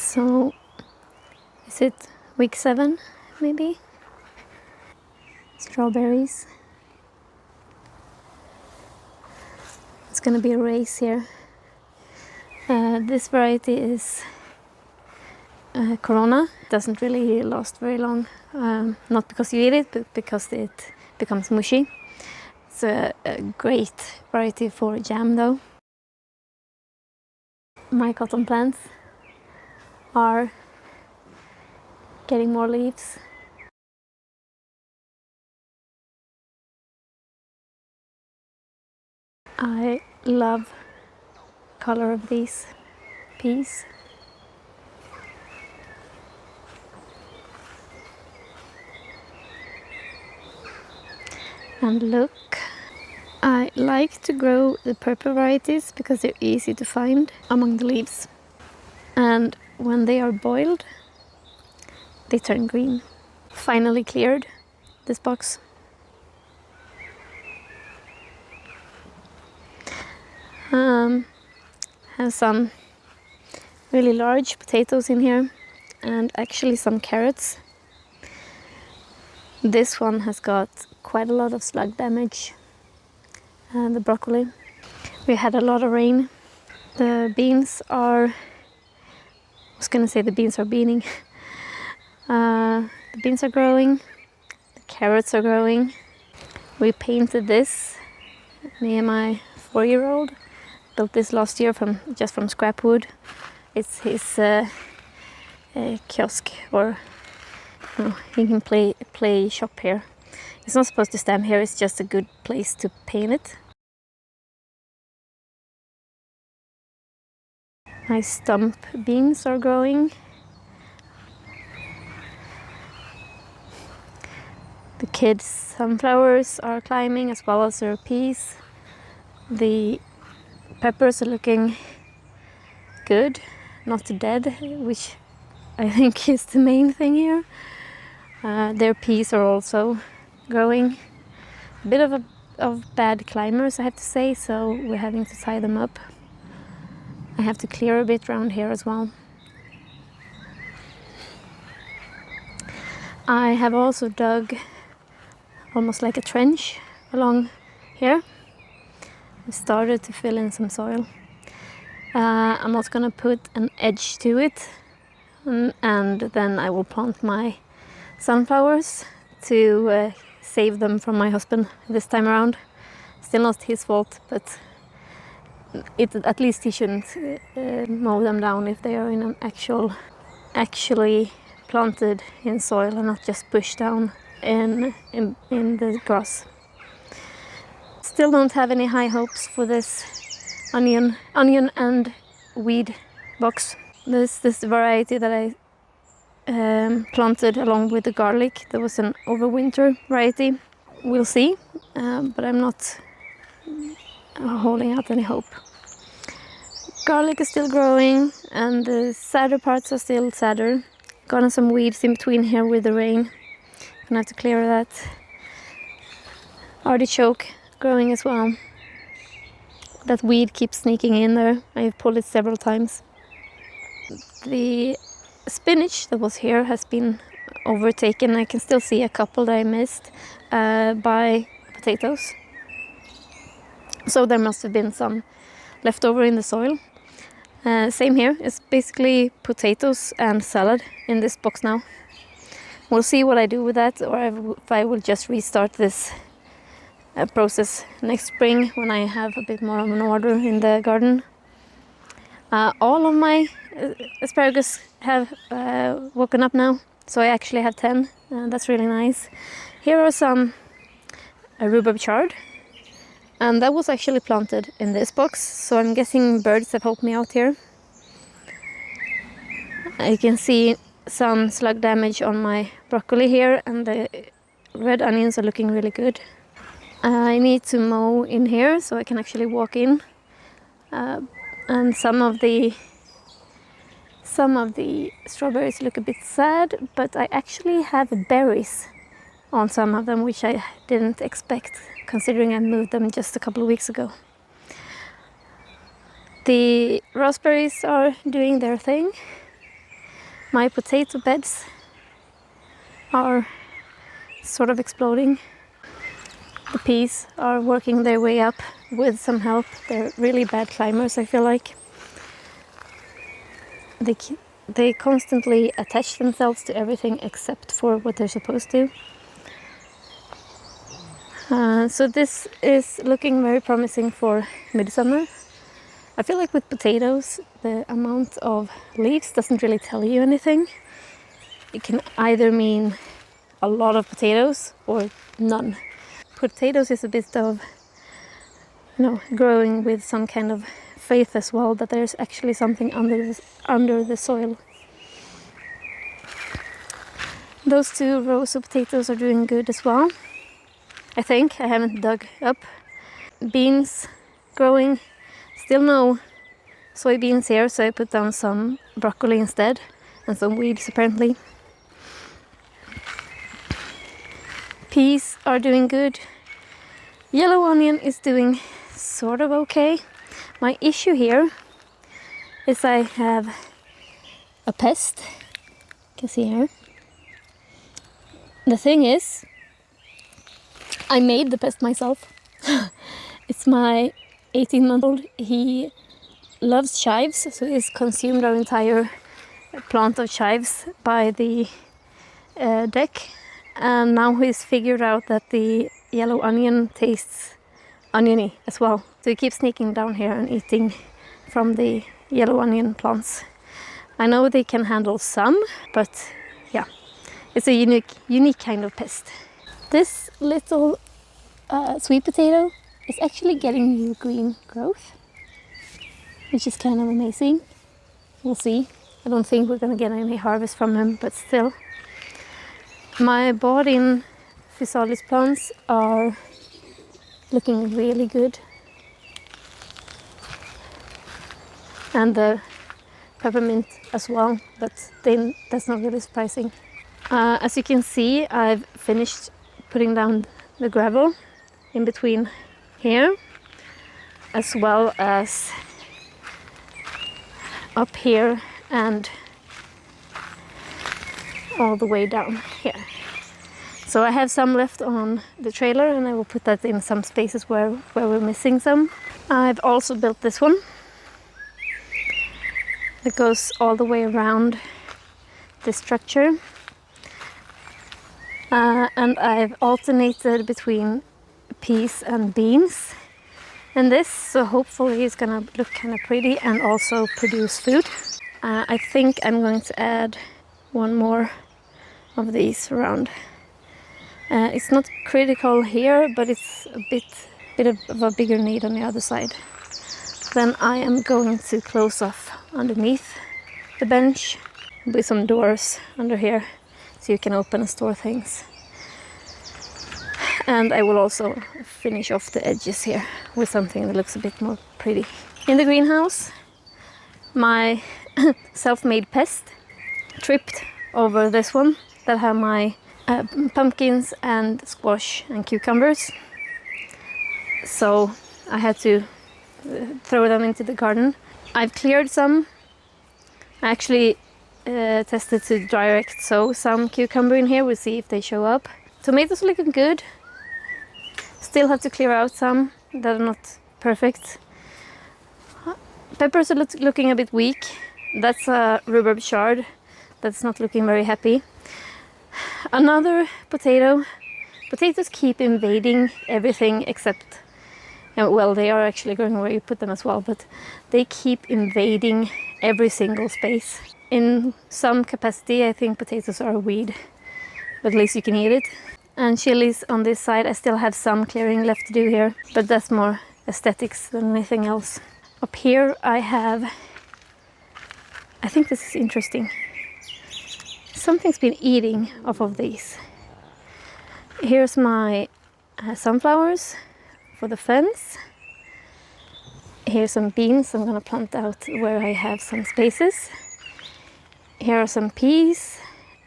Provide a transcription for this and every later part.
So, is it week 7 maybe? Strawberries. It's gonna be a race here. This variety is Corona. It doesn't really last very long. Not because you eat it, but because it becomes mushy. It's a great variety for jam though. My cotton plants are getting more leaves. I love the color of these peas. And look, I like to grow the purple varieties because they're easy to find among the leaves. And when they are boiled, they turn green. Finally cleared this box. Have some really large potatoes in here and actually some carrots. This one has got quite a lot of slug damage. And the broccoli. We had a lot of rain. The beans are, I was gonna say the beans are beaning. The beans are growing, the carrots are growing. We painted this, me and my 4-year-old built this last year just from scrap wood. It's his kiosk, or he can play shop here. It's not supposed to stand here, it's just a good place to paint it. My stump beans are growing. The kids' sunflowers are climbing as well as their peas. The peppers are looking good, not dead, which I think is the main thing here. Their peas are also growing. A bit of bad climbers, I have to say, so we're having to tie them up. I have to clear a bit around here as well. I have also dug almost like a trench along here. I started to fill in some soil. I'm not gonna put an edge to it, and then I will plant my sunflowers to save them from my husband this time around. Still not his fault, but at least he shouldn't mow them down if they are in an actually planted in soil and not just pushed down in the grass. Still don't have any high hopes for this onion and weed box. This variety that I planted along with the garlic. There was an overwinter variety. We'll see, but I'm not holding out any hope. Garlic is still growing and the sadder parts are still sadder. Gotten some weeds in between here with the rain. Gonna have to clear that. Artichoke growing as well. That weed keeps sneaking in there. I've pulled it several times. The spinach that was here has been overtaken. I can still see a couple that I missed by potatoes. So there must have been some left over in the soil. Same here, it's basically potatoes and salad in this box now. We'll see what I do with that, or if I will just restart this process next spring when I have a bit more of an order in the garden. All of my asparagus have woken up now, so I actually have 10. That's really nice. Here are some rhubarb chard, and that was actually planted in this box, so I'm guessing birds have helped me out here. I can see some slug damage on my broccoli here, and the red onions are looking really good. I need to mow in here so I can actually walk in. And some of the strawberries look a bit sad, but I actually have berries on some of them, which I didn't expect, considering I moved them just a couple of weeks ago. The raspberries are doing their thing. My potato beds are sort of exploding. The peas are working their way up with some help. They're really bad climbers, I feel like. They constantly attach themselves to everything except for what they're supposed to. So this is looking very promising for midsummer. I feel like with potatoes, the amount of leaves doesn't really tell you anything. It can either mean a lot of potatoes or none. Potatoes is a bit of, growing with some kind of faith as well, that there's actually something under the soil. Those 2 rows of potatoes are doing good as well. I think I haven't dug up. Beans growing, still no soybeans here, so I put down some broccoli instead and some weeds apparently. Peas are doing good. Yellow onion is doing sort of okay. My issue here is I have a pest. You can see here. The thing is, I made the pest myself. It's my 18-month-old. He loves chives, so he's consumed our entire plant of chives by the deck. And now he's figured out that the yellow onion tastes oniony as well. So he keeps sneaking down here and eating from the yellow onion plants. I know they can handle some, but yeah, it's a unique kind of pest. This little sweet potato is actually getting new green growth, which is kind of amazing. We'll see. I don't think we're gonna get any harvest from him, but still. My bought-in physalis plants are looking really good. And the peppermint as well, but then that's not really surprising. As you can see, I've finished putting down the gravel in between here, as well as up here and all the way down here. So I have some left on the trailer, and I will put that in some spaces where we're missing some. I've also built this one that goes all the way around the structure. And I've alternated between peas and beans in this, so hopefully it's gonna look kind of pretty and also produce food. I think I'm going to add one more of these around. It's not critical here, but it's a bit of a bigger need on the other side. Then I am going to close off underneath the bench with some doors under here, so you can open and store things. And I will also finish off the edges here with something that looks a bit more pretty. In the greenhouse, my self-made pest tripped over this one that have my pumpkins and squash and cucumbers. So I had to throw them into the garden. I've cleared some. I actually tested to direct sow some cucumber in here. We'll see if they show up. Tomatoes are looking good. Still have to clear out some that are not perfect. Peppers are looking a bit weak. That's a rhubarb chard that's not looking very happy. Another potato. Potatoes keep invading everything except, well, they are actually growing where you put them as well, but they keep invading every single space. In some capacity, I think potatoes are a weed, but at least you can eat it. And chilies on this side, I still have some clearing left to do here, but that's more aesthetics than anything else. Up here I have, I think this is interesting. Something's been eating off of these. Here's my sunflowers for the fence. Here's some beans I'm gonna plant out where I have some spaces. Here are some peas,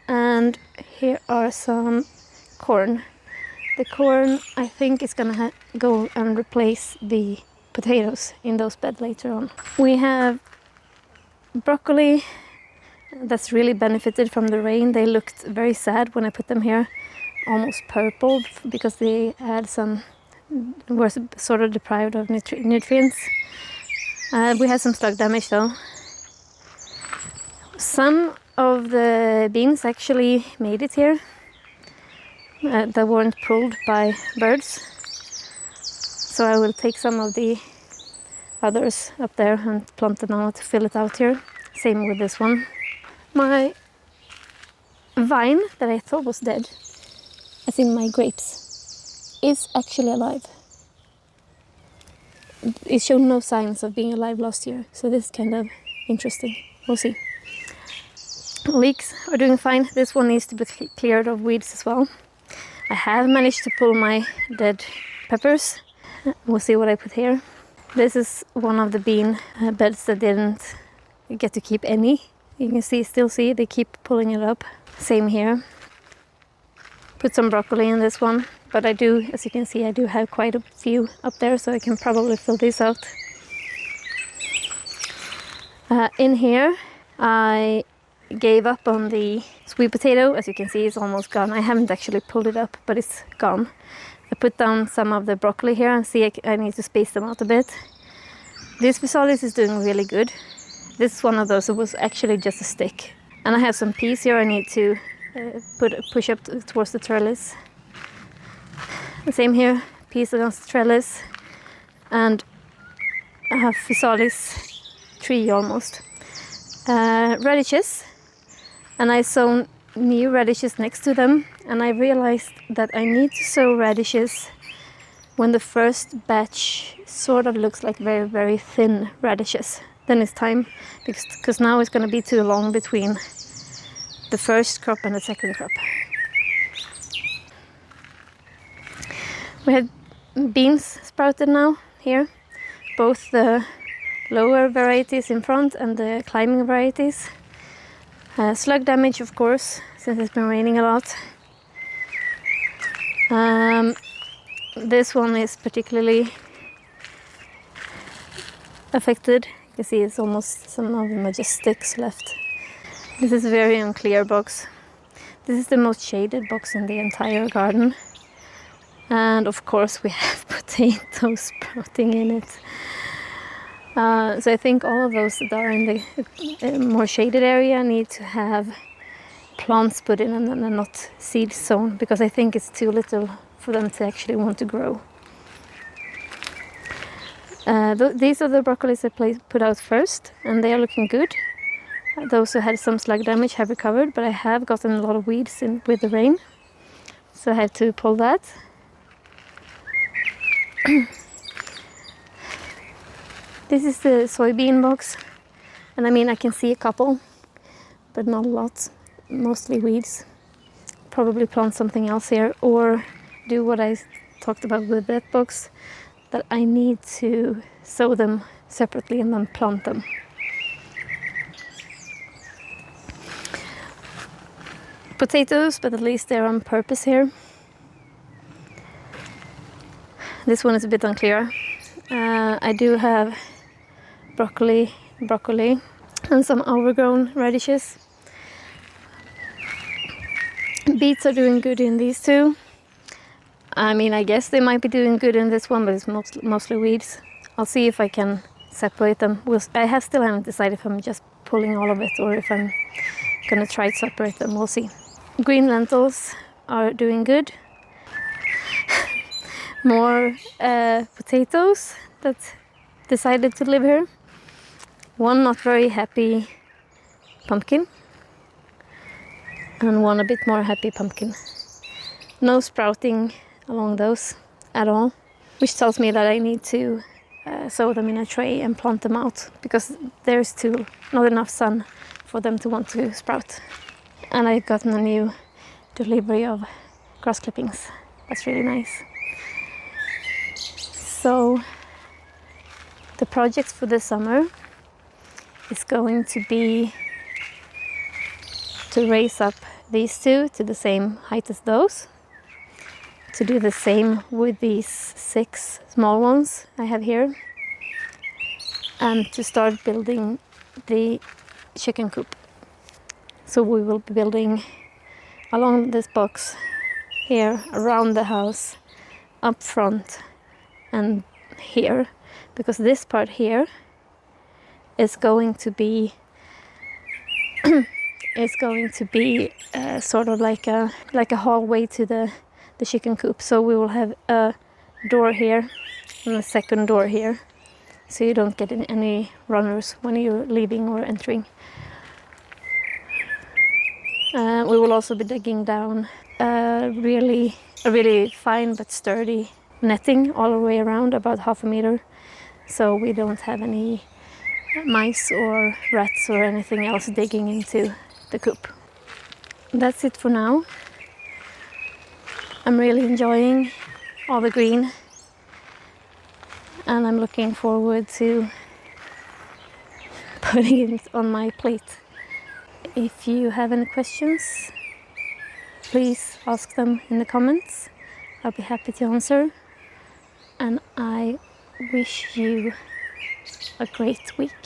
and here are some corn. The corn, I think, is gonna go and replace the potatoes in those beds later on. We have broccoli that's really benefited from the rain. They looked very sad when I put them here, almost purple, because they had were sort of deprived of nutrients. We had some slug damage though. Some of the beans actually made it here that weren't pulled by birds. So I will take some of the others up there and plant them out to fill it out here. Same with this one. My vine that I thought was dead, as in my grapes, is actually alive. It showed no signs of being alive last year, so this is kind of interesting. We'll see. Leeks are doing fine. This one needs to be cleared of weeds as well. I have managed to pull my dead peppers. We'll see what I put here. This is one of the bean beds that didn't get to keep any. You can still see they keep pulling it up. Same here. Put some broccoli in this one, but I do, as you can see, I do have quite a few up there, so I can probably fill these out. In here, I gave up on the sweet potato. As you can see, it's almost gone. I haven't actually pulled it up, but it's gone. I put down some of the broccoli here and see I need to space them out a bit. This physalis is doing really good. This is one of those that was actually just a stick. And I have some peas here I need to push up towards the trellis. The same here, peas against the trellis. And I have physalis tree almost. Radishes. And I sown new radishes next to them, and I realized that I need to sow radishes when the first batch sort of looks like very, very thin radishes. Then it's time, because now it's going to be too long between the first crop and the second crop. We have beans sprouted now here, both the lower varieties in front and the climbing varieties. Slug damage, of course, since it's been raining a lot. This one is particularly affected. You can see it's almost, some of them are just sticks left. This is a very unclear box. This is the most shaded box in the entire garden. And of course we have potatoes sprouting in it. So I think all of those that are in the more shaded area need to have plants put in and not seed sown, because I think it's too little for them to actually want to grow. These are the broccolis I put out first, and they are looking good. Those who had some slug damage have recovered, but I have gotten a lot of weeds in with the rain, so I had to pull that. This is the soybean box, and I mean I can see a couple, but not a lot, mostly weeds. Probably plant something else here, or do what I talked about with that box, that I need to sow them separately and then plant them. Potatoes, but at least they're on purpose here. This one is a bit unclear. I do have broccoli, and some overgrown radishes. Beets are doing good in these two. I mean, I guess they might be doing good in this one, but it's mostly weeds. I'll see if I can separate them. I still haven't decided if I'm just pulling all of it or if I'm gonna try to separate them. We'll see. Green lentils are doing good. More potatoes that decided to live here. One not very happy pumpkin, and one a bit more happy pumpkin. No sprouting along those at all, which tells me that I need to sow them in a tray and plant them out, because there's not enough sun for them to want to sprout. And I've gotten a new delivery of grass clippings. That's really nice. So the project for this summer is going to be to raise up these two to the same height as those, to do the same with these 6 small ones I have here, and to start building the chicken coop. So we will be building along this box here, around the house, up front and here, because this part here is going to be sort of like a hallway to the chicken coop. So we will have a door here and a second door here, so you don't get any runners when you're leaving or entering. We will also be digging down a really fine but sturdy netting all the way around, about 1/2 meter, so we don't have any mice or rats or anything else digging into the coop. That's it for now. I'm really enjoying all the green, and I'm looking forward to putting it on my plate. If you have any questions, please ask them in the comments. I'll be happy to answer, and I wish you a great week.